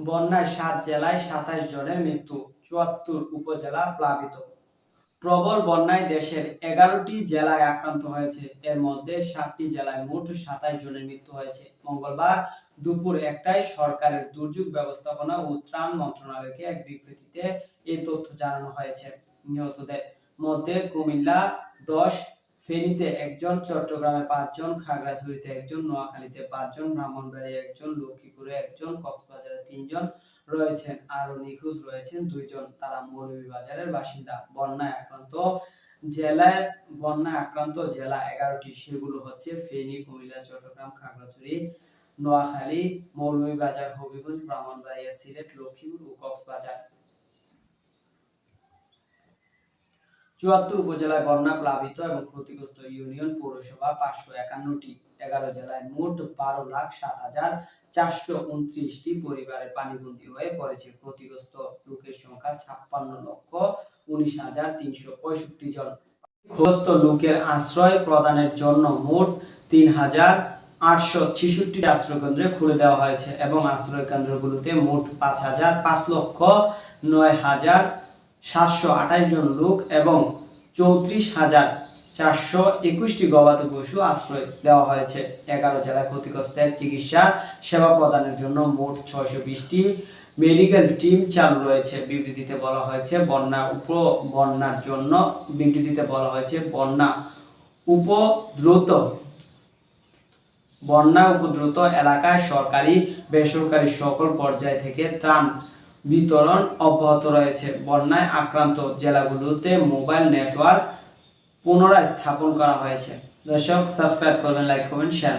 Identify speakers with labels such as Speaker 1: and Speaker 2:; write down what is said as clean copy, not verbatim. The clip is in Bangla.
Speaker 1: বন্যায় ৭ জেলায় ২৭ জনের মৃত্যু, ৭৪ উপজেলা প্লাবিত। প্রবল বন্যায় দেশের ১১টি জেলায় আক্রান্ত হয়েছে। এর মধ্যে ৭টি জেলায় মোট ২৭ জনের মৃত্যু হয়েছে। মঙ্গলবার দুপুর ১টায় সরকারের দুর্যোগ ব্যবস্থাপনা ও ত্রাণ মন্ত্রণালয়কে এক বিবৃতিতে এই তথ্য জানানো হয়েছে। নিহতদের মধ্যে কুমিল্লা ১০, ফেনীতে ১ জন, চট্টগ্রামে ৫ জন, খাগড়াছড়িতে ১ জন, নোয়াখালীতে ৫ জন, ব্রাহ্মণবাড়িয়ায় ১ জন, লক্ষ্মীপুরে ১ জন, কক্সবাজারে ৩ জন রয়েছেন। আরও নিখোঁজ রয়েছেন ২ জন, তারা মৌলভীবাজারের বাসিন্দা। বন্যায় আক্রান্ত জেলা ১১টি, সেগুলো হচ্ছে ফেনী, কুমিল্লা, চট্টগ্রাম, খাগড়াছড়ি, নোয়াখালী, মৌলভীবাজার, হবিগঞ্জ, ব্রাহ্মণবাড়িয়া, সিলেট, লক্ষ্মীপুর ও কক্সবাজার। ৭৪ উপজেলায় বন্যা প্লাবিত এবং ক্ষতিগ্রস্ত ইউনিয়ন পৌরসভা ৫৫১টি। ১১ জেলায় মোট ১২,০৭,৪২৯টি পরিবারের পানিবন্দী হয়ে পড়েছে। ক্ষতিগ্রস্ত লোকের সংখ্যা ৫৬,১৯,৩৬৫ জন। ক্ষতিগ্রস্ত লোকের আশ্রয় প্রদানের জন্য মোট ৩,৮৬৬টি আশ্রয়কেন্দ্র খুলে দেওয়া হয়েছে এবং আশ্রয়কেন্দ্রগুলোতে মোট ৫,০০,৭২৮ জন লোক এবং ৩৪,৪২১টি গবাদি পশু আশ্রয় দেওয়া হয়েছে। ১১ জেলায় ক্ষতিগ্রস্তের চিকিৎসা সেবা প্রদানের জন্য মোট ৬২০টি মেডিকেল টিম চালু রয়েছে। বিবৃতিতে বলা হয়েছে বন্যা উপদ্রুত এলাকায় সরকারি বেসরকারি সকল পর্যায় থেকে ত্রাণ বিতরণ অব্যাহত রয়েছে। বন্যায় আক্রান্ত জেলাগুলোতে মোবাইল নেটওয়ার্ক পুনরায় স্থাপন করা হয়েছে। দর্শক, সাবস্ক্রাইব করবেন, লাইক করবেন, শেয়ার